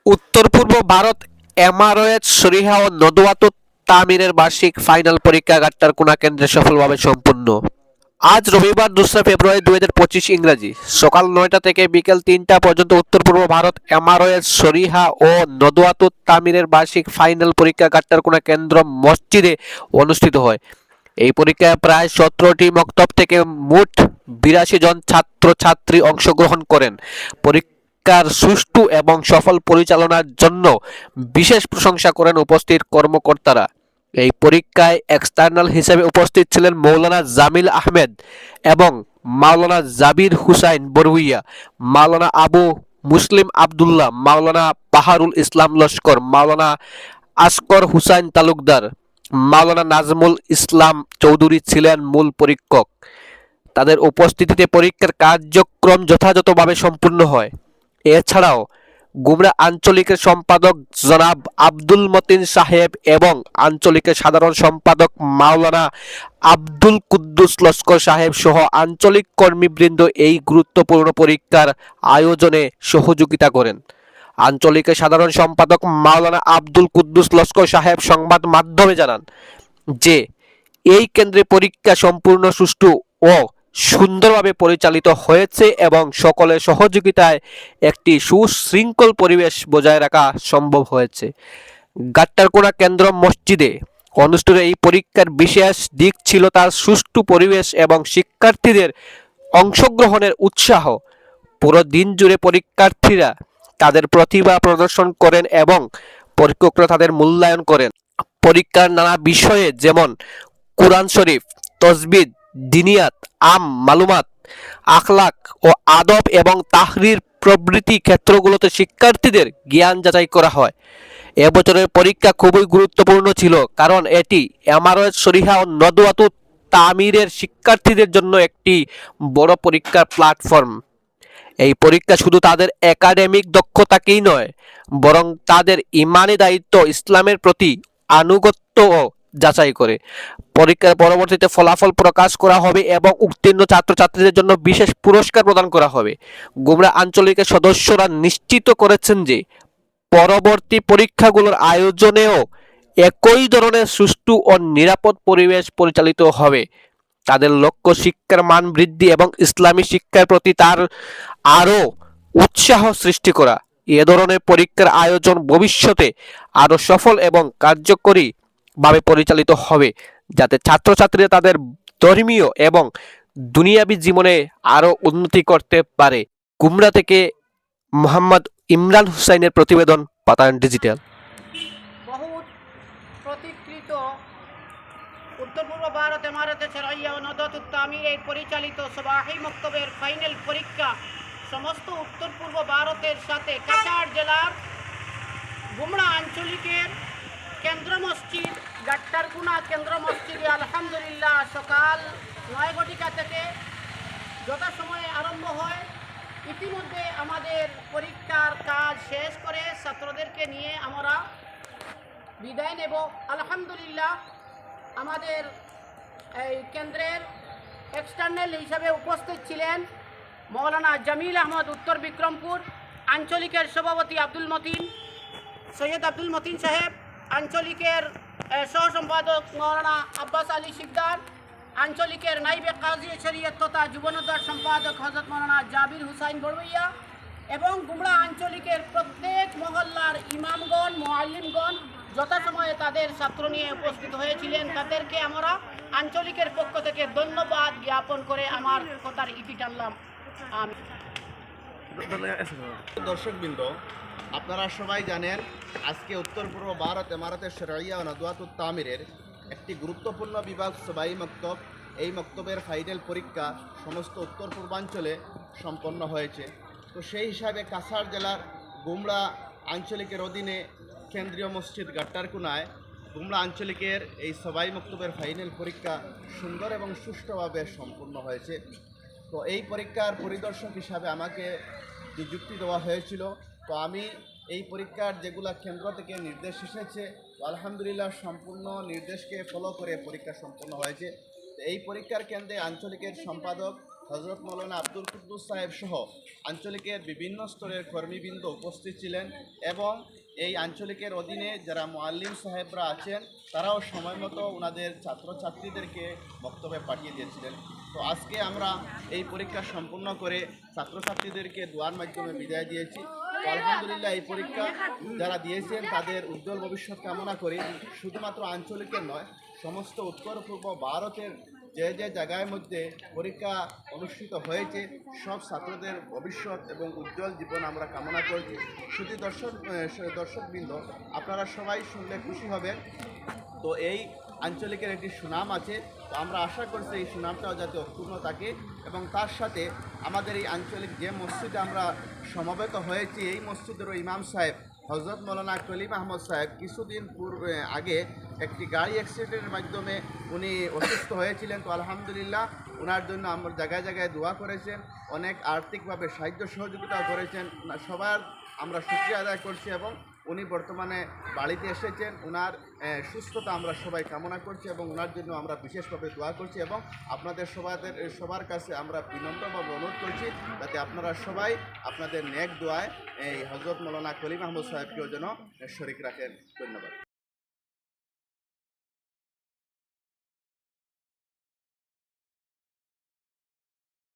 উত্তর পূর্ব ভারত এমআরওএইচ শরীহা ও নদওয়াতুত তামিরের বার্ষিক ফাইনাল পরীক্ষা গাট্টারকুনা কেন্দ্রে সফলভাবে সম্পন্ন। আজ রবিবার 2রা ফেব্রুয়ারি 2025 ইংরাজি সকাল 9টা থেকে বিকেল 3টা পর্যন্ত উত্তর পূর্ব ভারত এমআরওএইচ শরীহা ও নদওয়াতুত তামিরের বার্ষিক ফাইনাল পরীক্ষা গাট্টারকুনা কেন্দ্র মসজিদে অনুষ্ঠিত হয়। এই পরীক্ষায় প্রায় 17টি মক্তব থেকে মোট 82 জন ছাত্রছাত্রী অংশগ্রহণ করেন। পরীক্ষার সুষ্ঠু এবং সফল পরিচালনার জন্য বিশেষ প্রশংসা করেন উপস্থিত কর্মকর্তারা। এই পরীক্ষায় এক্সটার্নাল হিসেবে উপস্থিত ছিলেন মৌলানা জামিল আহমেদ এবং মাওলানা জাবির হুসাইন বরুইয়া, মাওলানা আবু মুসলিম আবদুল্লাহ, মাওলানা বাহারুল ইসলাম লস্কর, মাওলানা আসকর হুসাইন তালুকদার, মাওলানা নাজমুল ইসলাম চৌধুরী ছিলেন মূল পরীক্ষক। তাদের উপস্থিতিতে পরীক্ষার কার্যক্রম যথাযথভাবে সম্পূর্ণ হয়। এছাড়াও গুমরা আঞ্চলিকের সম্পাদক জনাব আব্দুল মতিন সাহেব এবং আঞ্চলিকের সাধারণ সম্পাদক মাওলানা আব্দুল কুদ্দুস লস্কর সাহেব সহ আঞ্চলিক কর্মীবৃন্দ এই গুরুত্বপূর্ণ পরীক্ষার আয়োজনে সহযোগিতা করেন। আঞ্চলিকের সাধারণ সম্পাদক মাওলানা আব্দুল কুদ্দুস লস্কর সাহেব সংবাদ মাধ্যমে জানান যে এই কেন্দ্রে পরীক্ষা সম্পূর্ণ সুষ্ঠু ও সুন্দরভাবে পরিচালিত হয়েছে এবং সকলের সহযোগিতায় একটি সুশৃঙ্খল পরিবেশ বজায় রাখা সম্ভব হয়েছে। গাট্টারকুনা কেন্দ্র মসজিদে অনুষ্ঠিত এই পরীক্ষার বিশেষ দিক ছিল তার সুষ্ঠু পরিবেশ এবং শিক্ষার্থীদের অংশগ্রহণের উৎসাহ। পুরো দিন জুড়ে পরীক্ষার্থীরা তাদের প্রতিভা প্রদর্শন করেন এবং পরীক্ষকরা তাদের মূল্যায়ন করেন। পরীক্ষার নানা বিষয়ে যেমন কুরআন শরীফ, তজবিদ, দিনিয়াত, মালুমাত, আখলাক ও আদব এবং তাহরির প্রভৃতি ক্ষেত্রগুলোতে শিক্ষার্থীদের জ্ঞান যাচাই করা হয়। এবছরের পরীক্ষা খুবই গুরুত্বপূর্ণ ছিল কারণ এটি এমআরওএইচ শরীহা ও নদওয়াতুত তামিরের শিক্ষার্থীদের জন্য একটি বড় পরীক্ষার প্ল্যাটফর্ম। এই পরীক্ষা শুধু তাদের একাডেমিক দক্ষতাকেই নয়, বরং তাদের ইমানি দায়িত্ব, ইসলামের প্রতি আনুগত্যও যাচাই করে। পরীক্ষার পরবর্তীতে ফলাফল প্রকাশ করা হবে এবং উত্তীর্ণ ছাত্রছাত্রীদের জন্য বিশেষ পুরস্কার প্রদান করা হবে। গুমরা আঞ্চলিকের সদস্যরা নিশ্চিত করেছেন যে পরবর্তী পরীক্ষাগুলোর আয়োজনেও একই ধরনের সুষ্ঠু ও নিরাপদ পরিবেশ পরিচালিত হবে। তাদের লক্ষ্য শিক্ষার মান বৃদ্ধি এবং ইসলামী শিক্ষার প্রতি তার আরও উৎসাহ সৃষ্টি করা। এ ধরনের পরীক্ষার আয়োজন ভবিষ্যতে আরও সফল এবং কার্যকরী ভাবে পরিচালিত হবে যাতে ছাত্রছাত্রীরা তাদের ধর্মীয় এবং দুনিয়াবী জীবনে আরও উন্নতি করতে পারে। গুমরা থেকে মোহাম্মদ ইমরান হুসাইনের প্রতিবেদন, পাতায়ন ডিজিটাল। বহুত প্রতিকৃত উত্তর পূর্ব ভারত এমারতে শরঈয়া ও নদওয়াতুত তামির পরিচালিত সবাহি মক্তবের ফাইনাল পরীক্ষা সমস্ত উত্তর পূর্ব ভারতের সাথে কাছাড় জেলার গুমরা আঞ্চলিকের কেন্দ্র মসজিদ গাট্টারকুনা কেন্দ্র মসজিদে আলহামদুলিল্লাহ সকাল 9 ঘটিকা থেকে যথাসময়ে আরম্ভ হয়। ইতিমধ্যে আমাদের পরীক্ষার কাজ শেষ করে ছাত্রদেরকে নিয়ে আমরা বিদায় নেব। আলহামদুলিল্লাহ আমাদের এই কেন্দ্রের এক্সটার্নাল হিসাবে উপস্থিত ছিলেন মৌলানা জামিল আহমদ উত্তর বিক্রমপুর, আঞ্চলিকের সভাপতি আব্দুল মতিন সৈয়দ আব্দুল মতিন সাহেব, আঞ্চলিকের সহ সম্পাদক মৌলানা আব্বাস আলী শিকদার, আঞ্চলিকের নাইবে কাজী শরীয়ত তথা যুবনোদ্ধার সম্পাদক হজরত মৌলানা জাবির হুসাইন বড়ুইয়া এবং গুমরা আঞ্চলিকের প্রত্যেক মহল্লার ইমামগণ, মুআল্লিমগণ যথাসময়ে তাদের ছাত্র নিয়ে উপস্থিত হয়েছিলেন। তাদেরকে আমরা আঞ্চলিকের পক্ষ থেকে ধন্যবাদ জ্ঞাপন করে আমার কথার ইতি টানলাম। দর্শকবৃন্দ, আপনারা সবাই জানেন আজকে উত্তর পূর্ব ভারত এমারতে শরঈয়া ও নদওয়াতুত তামিরের একটি গুরুত্বপূর্ণ বিভাগ সবাই মক্তব। এই মক্তবের ফাইনাল পরীক্ষা সমস্ত উত্তর পূর্বাঞ্চলে সম্পন্ন হয়েছে। তো সেই হিসাবে কাছাড় জেলার গুমরা আঞ্চলিকের অধীনে কেন্দ্রীয় মসজিদ গাট্টারকুনায় গুমরা আঞ্চলিকের এই সবাই মক্তবের ফাইনাল পরীক্ষা সুন্দর এবং সুষ্ঠুভাবে সম্পূর্ণ হয়েছে। তো এই পরীক্ষার পরিদর্শক হিসাবে আমাকে নিযুক্তি দেওয়া হয়েছিল। তো আমি এই পরীক্ষার যেগুলা কেন্দ্র থেকে নির্দেশ এসেছে, আলহামদুলিল্লাহ সম্পূর্ণ নির্দেশকে ফলো করে পরীক্ষা সম্পন্ন হয়েছে। এই পরীক্ষার কেন্দ্রে আঞ্চলিকের সম্পাদক হজরত মৌলানা আব্দুল কুদ্দুস সাহেব সহ আঞ্চলিকের বিভিন্ন স্তরের কর্মীবৃন্দ উপস্থিত ছিলেন এবং এই আঞ্চলিকের অধীনে যারা মুআল্লিম সাহেবরা আছেন তারাও সময় মতো ওনাদের ছাত্রছাত্রীদেরকে বক্তব্যে পাঠিয়ে দিয়েছিলেন। তো আজকে আমরা এই পরীক্ষা সম্পূর্ণ করে ছাত্রছাত্রীদেরকে দোয়ার মাধ্যমে বিদায় দিয়েছি। তো আলহামদুলিল্লাহ এই পরীক্ষা যারা দিয়েছেন তাদের উজ্জ্বল ভবিষ্যৎ কামনা করি। শুধুমাত্র আঞ্চলিকের নয়, সমস্ত উত্তর পূর্ব ভারতের যে যে জায়গার মধ্যে পরীক্ষা অনুষ্ঠিত হয়েছে সব ছাত্রদের ভবিষ্যৎ এবং উজ্জ্বল জীবন আমরা কামনা করছি। শুধু দর্শকবৃন্দ, আপনারা সবাই শুনলে খুশি হবেন। তো এই আঞ্চলিকের একটি সুনাম আছে, তো আমরা আশা করছি এই সুনামটাও যাতে অক্ষুণ্ণ থাকে এবং তার সাথে আমাদের এই আঞ্চলিক যে মসজিদে আমরা সমবেত হয়েছি এই মসজিদেরও ইমাম সাহেব হজরত মৌলানা কলিম আহমদ সাহেব কিছুদিন আগে একটি গাড়ি অ্যাক্সিডেন্টের মাধ্যমে উনি অসুস্থ হয়েছিলেন। তো আলহামদুলিল্লাহ ওনার জন্য আমরা জায়গায় জায়গায় দোয়া করেছেন, অনেক আর্থিকভাবে সাহায্য সহযোগিতাও করেছেন। সবার আমরা শুকরিয়া আদায় করছি এবং উনি বর্তমানে বাড়িতে এসেছেন। ওনার সুস্থতা আমরা সবাই কামনা করছি এবং ওনার জন্য আমরা বিশেষভাবে দোয়া করছি এবং আপনাদের সবার কাছে আমরা বিনম্রভাবে অনুরোধ করছি যাতে আপনারা সবাই আপনাদের নেক দোয়ায় এই হজরত মৌলানা কলিম আহমদ সাহেবকেও যেন শরীক রাখেন। ধন্যবাদ।